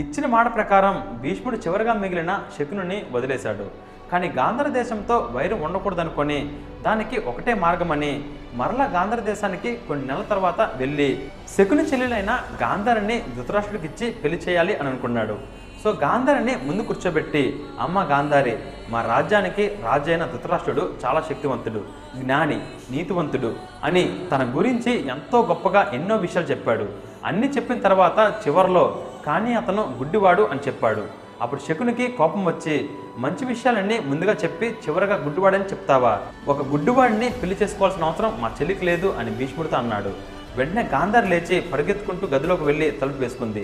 ఇచ్చిన మాట ప్రకారం భీష్ముడు చివరిగా మిగిలిన శకునుని వదిలేశాడు. కానీ గాంధార దేశంతో వైరం ఉండకూడదనుకొని దానికి ఒకటే మార్గమని మరలా గాంధార దేశానికి కొన్ని నెలల తర్వాత వెళ్ళి శకుని చెల్లెలైన గాంధారిని ధృతరాష్ట్రుడికి ఇచ్చి పెళ్లి చేయాలి అని అనుకున్నాడు. సో గాంధారిని ముందు కూర్చోబెట్టి, అమ్మ గాంధారి, మా రాజ్యానికి రాజు అయిన ధృతరాష్ట్రుడు చాలా శక్తివంతుడు, జ్ఞాని, నీతివంతుడు అని తన గురించి ఎంతో గొప్పగా ఎన్నో విషయాలు చెప్పాడు. అన్నీ చెప్పిన తర్వాత చివరిలో కానీ అతను గుడ్డివాడు అని చెప్పాడు. అప్పుడు శకునికి కోపం వచ్చి, మంచి విషయాలన్నీ ముందుగా చెప్పి చివరగా గుడ్డివాడని చెప్తావా? ఒక గుడ్డివాడిని పెళ్లి చేసుకోవాల్సిన అవసరం మా చెల్లికి లేదు అని భీష్ముడితో అన్నాడు. వెంటనే గాంధారి లేచి పరిగెత్తుకుంటూ గదిలోకి వెళ్ళి తలుపు వేసుకుంది.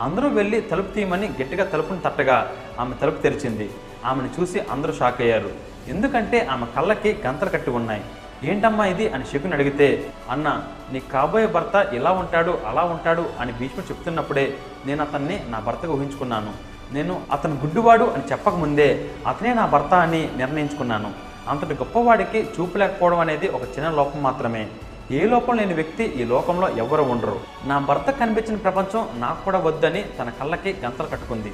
అందరూ వెళ్ళి తలుపు తీయమని గట్టిగా తలుపుని తట్టగా ఆమె తలుపు తెరిచింది. ఆమెను చూసి అందరూ షాక్ అయ్యారు. ఎందుకంటే ఆమె కళ్ళకి గంతలు కట్టి ఉన్నాయి. ఏంటమ్మా ఇది అని శకుని అడిగితే, అన్న, నీ కాబోయే భర్త ఇలా ఉంటాడు అలా ఉంటాడు అని భీష్ముడు చెప్తున్నప్పుడే నేను అతన్ని నా భర్తగా ఊహించుకున్నాను. నేను అతను గుడ్డివాడు అని చెప్పకముందే అతనే నా భర్త అని నిర్ణయించుకున్నాను. అంతటి గొప్పవాడికి చూపు లేకపోవడం అనేది ఒక చిన్న లోపం మాత్రమే. ఏ లోపం లేని వ్యక్తి ఈ లోకంలో ఎవరు ఉండరు. నా భర్త కనిపించిన ప్రపంచం నాకు కూడా వద్దని తన కళ్ళకి గంతలు కట్టుకుంది.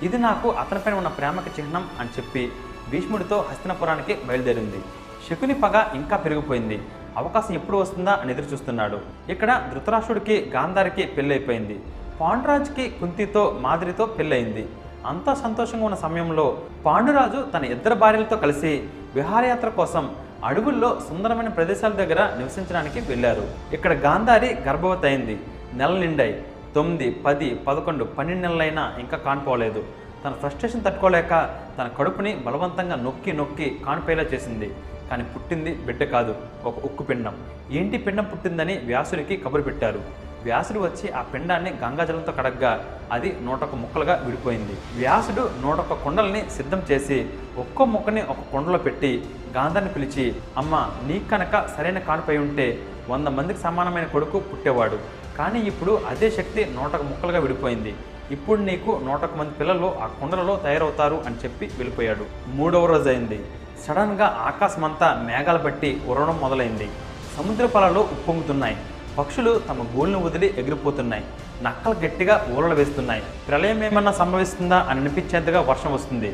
ఇది నాకు అతనిపైన ఉన్న ప్రేమకి చిహ్నం అని చెప్పి భీష్ముడితో హస్తినాపురానికి బయలుదేరింది. శకుని పగ ఇంకా పెరిగిపోయింది. అవకాశం ఎప్పుడు వస్తుందా అని ఎదురు చూస్తున్నాడు. ఇక్కడ ధృతరాష్ట్రుడికి గాంధారికి పెళ్ళైపోయింది. పాండురాజుకి కుంతితో మాదిరితో పెళ్ళయింది. అంతా సంతోషంగా ఉన్న సమయంలో పాండురాజు తన ఇద్దరు భార్యలతో కలిసి విహారయాత్ర కోసం అడవుల్లో సుందరమైన ప్రదేశాల దగ్గర నివసించడానికి వెళ్ళారు. ఇక్కడ గాంధారి గర్భవతి అయింది. నెల నిండాయి. 9, 10, 11, 12 నెలలైనా ఇంకా కానిపోలేదు. తన ఫ్రస్ట్రేషన్ తట్టుకోలేక తన కడుపుని బలవంతంగా నొక్కి నొక్కి కానిపోయేలా చేసింది. కానీ పుట్టింది బిడ్డ కాదు, ఒక ఉక్కు పిండం. ఏంటి పిండం పుట్టిందని వ్యాసుడికి కబురు పెట్టారు. వ్యాసుడు వచ్చి ఆ పిండాన్ని గంగాజలంతో కడగ్గా అది 101 ముక్కలుగా విడిపోయింది. వ్యాసుడు 101 కుండల్ని సిద్ధం చేసి ఒక్కో ముక్కని ఒక కుండలో పెట్టి గాంధారిని పిలిచి, అమ్మ, నీకు కనుక సరైన కానుపై ఉంటే 100 మందికి సమానమైన కొడుకు పుట్టేవాడు. కానీ ఇప్పుడు అదే శక్తి 101 ముక్కలుగా విడిపోయింది. ఇప్పుడు నీకు 101 మంది పిల్లలు ఆ కుండలలో తయారవుతారు అని చెప్పి వెళ్ళిపోయాడు. 3వ రోజు అయింది. సడన్గా ఆకాశమంతా మేఘాలు బట్టి ఉరవడం మొదలైంది. సముద్ర పొలాలు ఉప్పొంగుతున్నాయి. పక్షులు తమ గూళ్ళను వదిలి ఎగిరిపోతున్నాయి. నక్కలు గట్టిగా ఊరలు వేస్తున్నాయి. ప్రళయం ఏమన్నా సంభవిస్తుందా అని అనిపించేంతగా వర్షం వస్తుంది.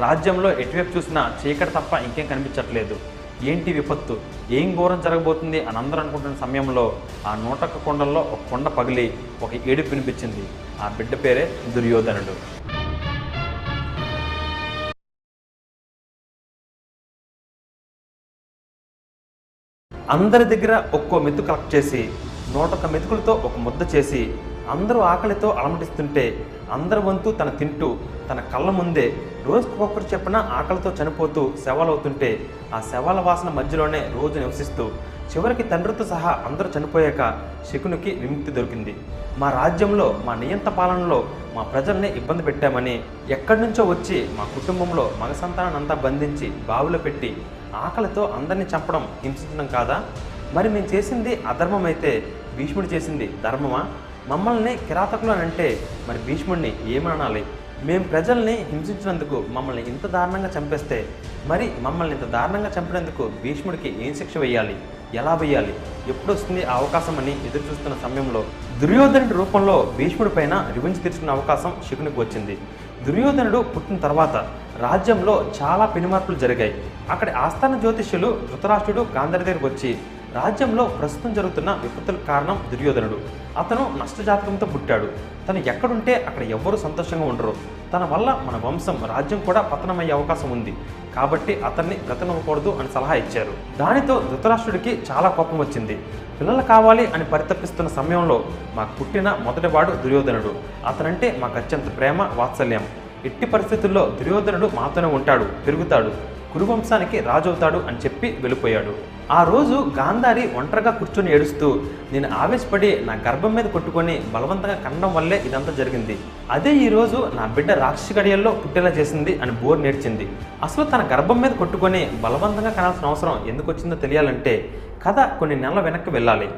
రాజ్యంలో ఎటువైపు చూసినా చీకటి తప్ప ఇంకేం కనిపించట్లేదు. ఏంటి విపత్తు, ఏం ఘోరం జరగబోతుంది అని అందరూ అనుకుంటున్న సమయంలో ఆ 101 కుండల్లో ఒక కొండ పగిలి ఒక ఏడుపు వినిపించింది. ఆ బిడ్డ పేరే దుర్యోధనుడు. అందరి దగ్గర ఒక్కో మెతుకు కలెక్ట్ చేసి 101 మెతుకులతో ఒక ముద్ద చేసి అందరూ ఆకలితో అలమటిస్తుంటే అందరి వంతు తన తింటూ తన కళ్ళ ముందే రోజుకొకరు చెప్పిన ఆకలితో చనిపోతూ శవాలవుతుంటే ఆ శవాల వాసన మధ్యలోనే రోజు నివసిస్తూ చివరికి తండ్రితో సహా అందరూ చనిపోయాక శకునికి విముక్తి దొరికింది. మా రాజ్యంలో మా నియంత పాలనలో మా ప్రజల్ని ఇబ్బంది పెట్టామని ఎక్కడి నుంచో వచ్చి మా కుటుంబంలో మగ సంతానాన్నంతా బంధించి బావిలో పెట్టి ఆకలితో అందరినీ చంపడం హింసించడం కాదా? మరి మేము చేసింది అధర్మం అయితే భీష్ముడు చేసింది ధర్మమా? మమ్మల్ని కిరాతకులు అని అంటే మరి భీష్ముడిని ఏమనాలి? మేము ప్రజల్ని హింసించినందుకు మమ్మల్ని ఇంత దారుణంగా చంపేస్తే మరి మమ్మల్ని ఇంత దారుణంగా చంపినందుకు భీష్ముడికి ఏం శిక్ష వేయాలి, ఎలా వేయాలి, ఎప్పుడు వస్తుంది ఆ అవకాశం అని ఎదురు చూస్తున్న సమయంలో దుర్యోధనుడి రూపంలో భీష్ముడి పైన రివెంజ్ తీర్చుకునే అవకాశం శకునికి వచ్చింది. దుర్యోధనుడు పుట్టిన తర్వాత రాజ్యంలో చాలా పెనుమార్పులు జరిగాయి. అక్కడి ఆస్థాన జ్యోతిష్యులు ధృతరాష్ట్రుడు గాంధారి దగ్గరికి వచ్చి రాజ్యంలో ప్రస్తుతం జరుగుతున్న విపత్తులకు కారణం దుర్యోధనుడు. అతను నష్టజాతకంతో పుట్టాడు. తను ఎక్కడుంటే అక్కడ ఎవ్వరూ సంతోషంగా ఉండరు. తన వల్ల మన వంశం రాజ్యం కూడా పతనమయ్యే అవకాశం ఉంది. కాబట్టి అతన్ని బ్రతకనివ్వకూడదు అని సలహా ఇచ్చారు. దానితో ధృతరాష్ట్రుడికి చాలా కోపం వచ్చింది. పిల్లలు కావాలి అని పరితపిస్తున్న సమయంలో మాకు పుట్టిన మొదటివాడు దుర్యోధనుడు. అతనంటే మాకు అత్యంత ప్రేమ, వాత్సల్యం. ఎట్టి పరిస్థితుల్లో దుర్యోధనుడు మాతోనే ఉంటాడు, పెరుగుతాడు, కురువంశానికి రాజవుతాడు అని చెప్పి వెళ్ళిపోయాడు. ఆ రోజు గాంధారి ఒంటరిగా కూర్చొని ఏడుస్తూ, నేను ఆవేశపడి నా గర్భం మీద కొట్టుకొని బలవంతంగా కనడం వల్లే ఇదంతా జరిగింది. అదే ఈరోజు నా బిడ్డ రాక్షసి గడియల్లో పుట్టేలా చేసింది అని బోర్ నేర్చింది. అసలు తన గర్భం మీద కొట్టుకొని బలవంతంగా కనాల్సిన అవసరం ఎందుకు వచ్చిందో తెలియాలంటే కథ కొన్ని నెలల వెనక్కి వెళ్ళాలి.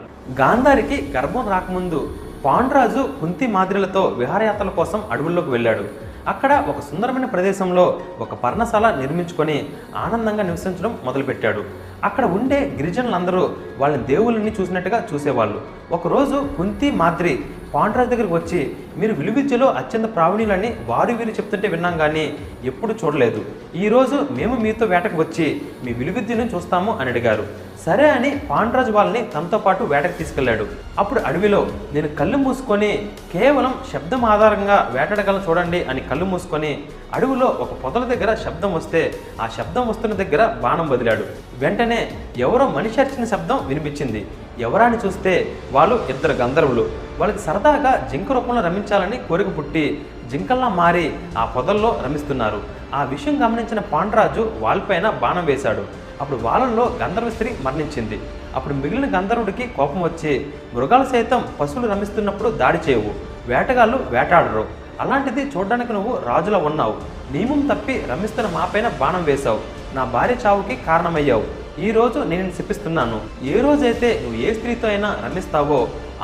గాంధారికి గర్భం రాకముందు పాండురాజు కుంతి మాదిరిలతో విహారయాత్రల కోసం అడవుల్లోకి వెళ్ళాడు. అక్కడ ఒక సుందరమైన ప్రదేశంలో ఒక పర్ణశాల నిర్మించుకొని ఆనందంగా నివసించడం మొదలుపెట్టాడు. అక్కడ ఉండే గిరిజనులందరూ వాళ్ళని దేవుళ్ళని చూసినట్టుగా చూసేవాళ్ళు. ఒకరోజు కుంతి మాద్రి కుంతి మాదిరిలతో విహారయాత్ర కోసం అడవుల్లోకి వెళ్ళాడు. అక్కడ ఒక సుందరమైన ప్రదేశంలో ఒక పర్ణశాల నిర్మించుకొని ఆనందంగా నివసించడం మొదలుపెట్టాడు. అక్కడ ఉండే గిరిజనులందరూ వాళ్ళని దేవుళ్ళని చూసినట్టుగా చూసేవాళ్ళు. పాండురాజు దగ్గరికి వచ్చి, మీరు విలువిద్యలో అత్యంత ప్రావీణ్యులని వారు వీరు చెప్తుంటే విన్నాం కానీ ఎప్పుడు చూడలేదు. ఈరోజు మేము మీతో వేటకు వచ్చి మీ విలువిద్యను చూస్తాము అని అడిగారు. సరే అని పాండురాజు వాళ్ళని తనతో పాటు వేటకు తీసుకెళ్లాడు. అప్పుడు అడవిలో నేను కళ్ళు మూసుకొని కేవలం శబ్దం ఆధారంగా వేటాడగలను చూడండి అని కళ్ళు మూసుకొని అడవిలో ఒక పొదల దగ్గర శబ్దం వస్తే ఆ శబ్దం వస్తున్న దగ్గర బాణం వదిలాడు. వెంటనే ఎవరో మనిషి అరిచిన శబ్దం వినిపించింది. ఎవరాని చూస్తే వాళ్ళు ఇద్దరు గంధర్వులు. వాళ్ళకి సరదాగా జింక రూపంలో రమించాలని కోరిక పుట్టి జింకల్లా మారి ఆ పొదల్లో రమిస్తున్నారు. ఆ విషయం గమనించిన పాండురాజు వాళ్ళపైన బాణం వేశాడు. అప్పుడు వాళ్ళల్లో గంధర్వ స్త్రీ మరణించింది. అప్పుడు మిగిలిన గంధర్వుడికి కోపం వచ్చి, మృగాలు సైతం పశువులు రమిస్తున్నప్పుడు దాడి చేయవు, వేటగాళ్ళు వేటాడరు, అలాంటిది చూడడానికి నువ్వు రాజులా ఉన్నావు, నియమం తప్పి రమిస్తున్న మాపైన బాణం వేశావు, నా భార్య చావుకి కారణమయ్యావు, ఈ రోజు నేను శపిస్తున్నాను, ఏ రోజైతే నువ్వు ఏ స్త్రీతో అయినా రమిస్తావో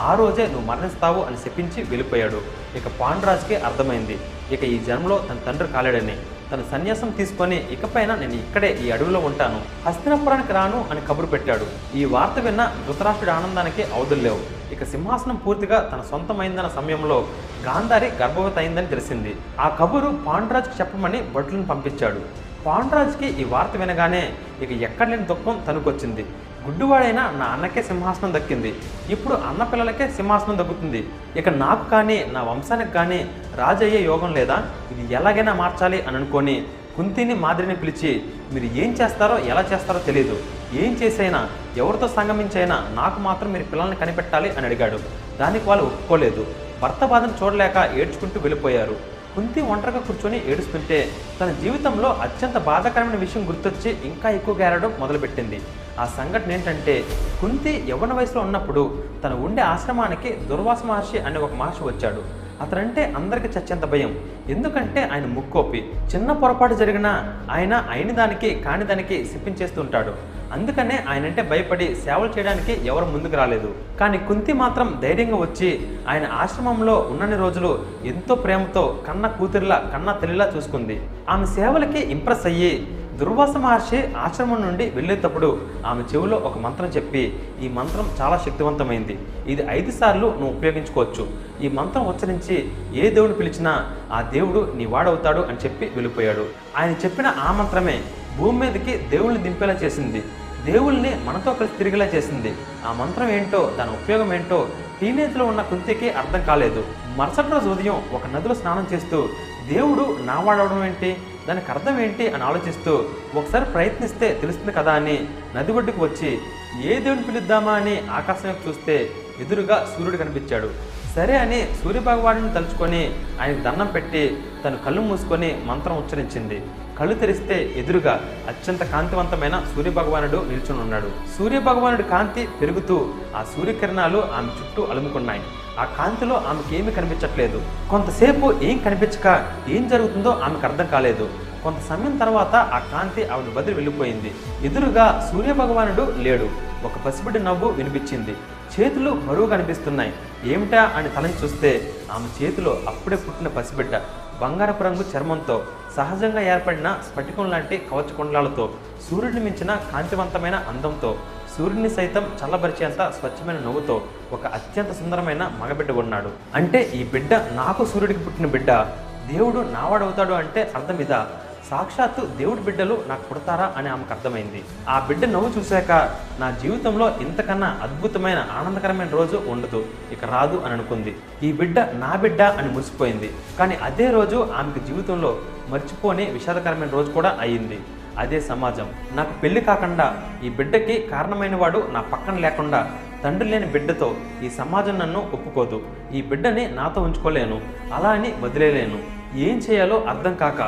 ఆ రోజే నువ్వు మరణిస్తావు అని శపించి వెళ్ళిపోయాడు. ఇక పాండురాజుకి అర్థమైంది ఇక ఈ జన్మలో తన తండ్రి కాలేడని. తన సన్యాసం తీసుకొని ఇకపైన నేను ఇక్కడే ఈ అడవిలో ఉంటాను, హస్తినాపురానికి రాను అని కబురు పెట్టాడు. ఈ వార్త విన్న ధృతరాష్ట్రుడి ఆనందానికి అవధుల్లేవు. ఇక సింహాసనం పూర్తిగా తన సొంతమైందన్న సమయంలో గాంధారి గర్భవతి అయిందని తెలిసింది. ఆ కబురు పాండురాజుకి చెప్పమని భటులను పంపించాడు. పాండురాజుకి ఈ వార్త వినగానే ఇక ఎక్కడ లేని దుఃఖం తనుకొచ్చింది. గుడ్డివాడైనా నా అన్నకే సింహాసనం దక్కింది, ఇప్పుడు అన్న పిల్లలకే సింహాసనం దక్కుతుంది, ఇక నాకు కానీ నా వంశానికి కానీ రాజు అయ్యే యోగం లేదా, ఇది ఎలాగైనా మార్చాలి అని అనుకొని కుంతిని మాదిరిని పిలిచి, మీరు ఏం చేస్తారో ఎలా చేస్తారో తెలియదు, ఏం చేసైనా ఎవరితో సంగమించైనా నాకు మాత్రం మీరు పిల్లల్ని కనిపెట్టాలి అని అడిగాడు. దానికి వాళ్ళు ఒప్పుకోలేదు. భర్త బాధను చూడలేక ఏడ్చుకుంటూ వెళ్ళిపోయారు. కుంతి ఒంటరిగా కూర్చొని ఏడుస్తుంటే తన జీవితంలో అత్యంత బాధాకరమైన విషయం గుర్తొచ్చి ఇంకా ఎక్కువగా ఏడడం మొదలుపెట్టింది. ఆ సంఘటన ఏంటంటే, కుంతి యవ్వన వయసులో ఉన్నప్పుడు తను ఉండే ఆశ్రమానికి దుర్వాస మహర్షి అనే ఒక మహర్షి వచ్చాడు. అతనంటే అందరికీ చచ్చేంత భయం. ఎందుకంటే ఆయన ముక్కోపి. చిన్న పొరపాటు జరిగినా ఆయన అయిన దానికి కాని దానికి శిప్పించేస్తుంటాడు. అందుకనే ఆయనంటే భయపడి సేవలు చేయడానికి ఎవరు ముందుకు రాలేదు. కానీ కుంతి మాత్రం ధైర్యంగా వచ్చి ఆయన ఆశ్రమంలో ఉన్నన్ని రోజులు ఎంతో ప్రేమతో కన్న కూతురిలా కన్న తల్లిలా చూసుకుంది. ఆమె సేవలకి ఇంప్రెస్ అయ్యి దుర్వాస మహర్షి ఆశ్రమం నుండి వెళ్ళేటప్పుడు ఆమె చెవిలో ఒక మంత్రం చెప్పి, ఈ మంత్రం చాలా శక్తివంతమైంది, ఇది 5 సార్లు నువ్వు ఉపయోగించుకోవచ్చు, ఈ మంత్రం ఉచ్చరించి ఏ దేవుడు పిలిచినా ఆ దేవుడు నీ వాడవుతాడు అని చెప్పి వెళ్ళిపోయాడు. ఆయన చెప్పిన ఆ మంత్రమే భూమి మీదకి దేవుళ్ళని దింపేలా చేసింది, దేవుల్ని మనతో కలిసి తిరిగేలా చేసింది. ఆ మంత్రం ఏంటో దాని ఉపయోగం ఏంటో టీనేజ్లో ఉన్న కుంతికి అర్థం కాలేదు. మరుసటి రోజు ఉదయం ఒక నదిలో స్నానం చేస్తూ దేవుడు నా వాడవడం ఏంటి, దానికి అర్థం ఏంటి అని ఆలోచిస్తూ ఒకసారి ప్రయత్నిస్తే తెలుస్తుంది కదా అని నది ఒడ్డుకు వచ్చి ఏ దేవుడిని పిలుద్దామా అని ఆకాశం చూస్తే ఎదురుగా సూర్యుడు కనిపించాడు. సరే అని సూర్యభగవానుని తలుచుకొని ఆయనకు దండం పెట్టి తను కళ్ళు మూసుకొని మంత్రం ఉచ్చరించింది. కళ్ళు తెరిస్తే ఎదురుగా అత్యంత కాంతివంతమైన సూర్యభగవానుడు నిల్చుని ఉన్నాడు. సూర్యభగవానుడి కాంతి పెరుగుతూ ఆ సూర్యకిరణాలు ఆమె చుట్టూ అలుముకున్నాయి. ఆ కాంతిలో ఆమెకి ఏమీ కనిపించట్లేదు. కొంతసేపు ఏం కనిపించక ఏం జరుగుతుందో ఆమెకు అర్థం కాలేదు. కొంత సమయం తర్వాత ఆ కాంతి ఆవిడ వదిలి వెళ్ళిపోయింది. ఎదురుగా సూర్యభగవానుడు లేడు. ఒక పసిబిడ్డ నవ్వు వినిపించింది. చేతులు బరువు కనిపిస్తున్నాయి. ఏమిటా అని తలని చూస్తే ఆమె చేతిలో అప్పుడే పుట్టిన పసిబిడ్డ బంగారపు రంగు చర్మంతో, సహజంగా ఏర్పడిన స్ఫటికం లాంటి కవచకుండలాలతో, సూర్యుడిని మించిన కాంతివంతమైన అందంతో, సూర్యుడిని సైతం చల్లబరిచేంత స్వచ్ఛమైన నవ్వుతో ఒక అత్యంత సుందరమైన మగబిడ్డ ఉన్నాడు. అంటే ఈ బిడ్డ నాకు సూర్యుడికి పుట్టిన బిడ్డ, దేవుడు నావాడవుతాడు అంటే అర్థం ఇదా, సాక్షాత్తు దేవుడి బిడ్డలు నాకు పుడతారా అని ఆమెకు అర్థమైంది. ఆ బిడ్డ నవ్వు చూశాక నా జీవితంలో ఇంతకన్నా అద్భుతమైన ఆనందకరమైన రోజు ఉండదు, ఇక రాదు అని అనుకుంది. ఈ బిడ్డ నా బిడ్డ అని మురిసిపోయింది. కానీ అదే రోజు ఆమెకు జీవితంలో మర్చిపోని విషాదకరమైన రోజు కూడా అయ్యింది. అదే సమాజం. నాకు పెళ్లి కాకుండా ఈ బిడ్డకి కారణమైన వాడు నా పక్కన లేకుండా తండ్రి లేని బిడ్డతో ఈ సమాజం నన్ను ఒప్పుకోదు. ఈ బిడ్డని నాతో ఉంచుకోలేను, అలా అని వదిలేలేను. ఏం చేయాలో అర్థం కాక,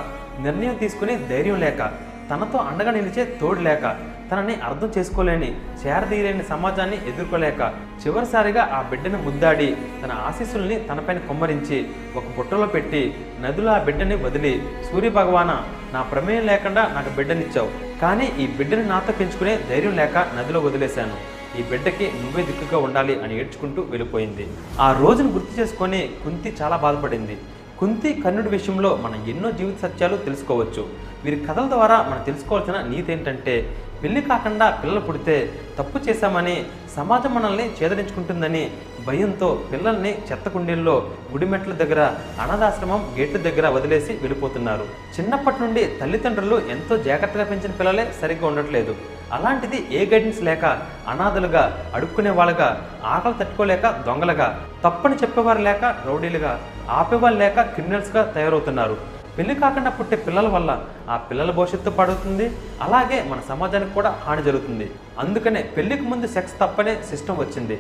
నిర్ణయం తీసుకునే ధైర్యం లేక, తనతో అండగా నిలిచే తోడు లేక, తనని అర్థం చేసుకోలేని చేరదీయలేని సమాజాన్ని ఎదుర్కోలేక చివరిసారిగా ఆ బిడ్డను ముద్దాడి తన ఆశీస్సుల్ని తనపైన కొమ్మరించి ఒక బుట్టలో పెట్టి నదిలో ఆ బిడ్డని వదిలి, సూర్యభగవాన నా ప్రమేయం లేకుండా నాకు బిడ్డనిచ్చావు, కానీ ఈ బిడ్డని నాతో పెంచుకునే ధైర్యం లేక నదిలో వదిలేశాను, ఈ బిడ్డకి నువ్వే దిక్కుగా ఉండాలి అని ఏడ్చుకుంటూ వెళ్ళిపోయింది. ఆ రోజును గుర్తు చేసుకొని కుంతి చాలా బాధపడింది. కుంతి కర్ణుడి విషయంలో మనం ఎన్నో జీవిత సత్యాలు తెలుసుకోవచ్చు. వీరి కథల ద్వారా మనం తెలుసుకోవాల్సిన నీతి ఏంటంటే, పెళ్లి కాకుండా పిల్లలు పుడితే తప్పు చేశామని సమాజం మనల్ని చేదరించుకుంటుందని భయంతో పిల్లల్ని చెత్త కుండీల్లో, గుడిమెట్ల దగ్గర, అనాథాశ్రమం గేట్ల దగ్గర వదిలేసి వెళ్ళిపోతున్నారు. చిన్నప్పటి నుండి తల్లిదండ్రులు ఎంతో జాగ్రత్తగా పెంచిన పిల్లలే సరిగ్గా ఉండట్లేదు. అలాంటిది ఏ గైడెన్స్ లేక అనాథలుగా, అడుక్కునే వాళ్ళగా, ఆకలి తట్టుకోలేక దొంగలుగా, తప్పని చెప్పేవారు లేక రౌడీలుగా, ఆపేవాళ్ళు లేక క్రిమినల్స్గా తయారవుతున్నారు. పెళ్లి కాకుండా పుట్టే పిల్లల వల్ల ఆ పిల్లల భవిష్యత్తు పాడవుతుంది, అలాగే మన సమాజానికి కూడా హాని జరుగుతుంది. అందుకనే పెళ్లికి ముందు సెక్స్ తప్పనే సిస్టమ్ వచ్చింది.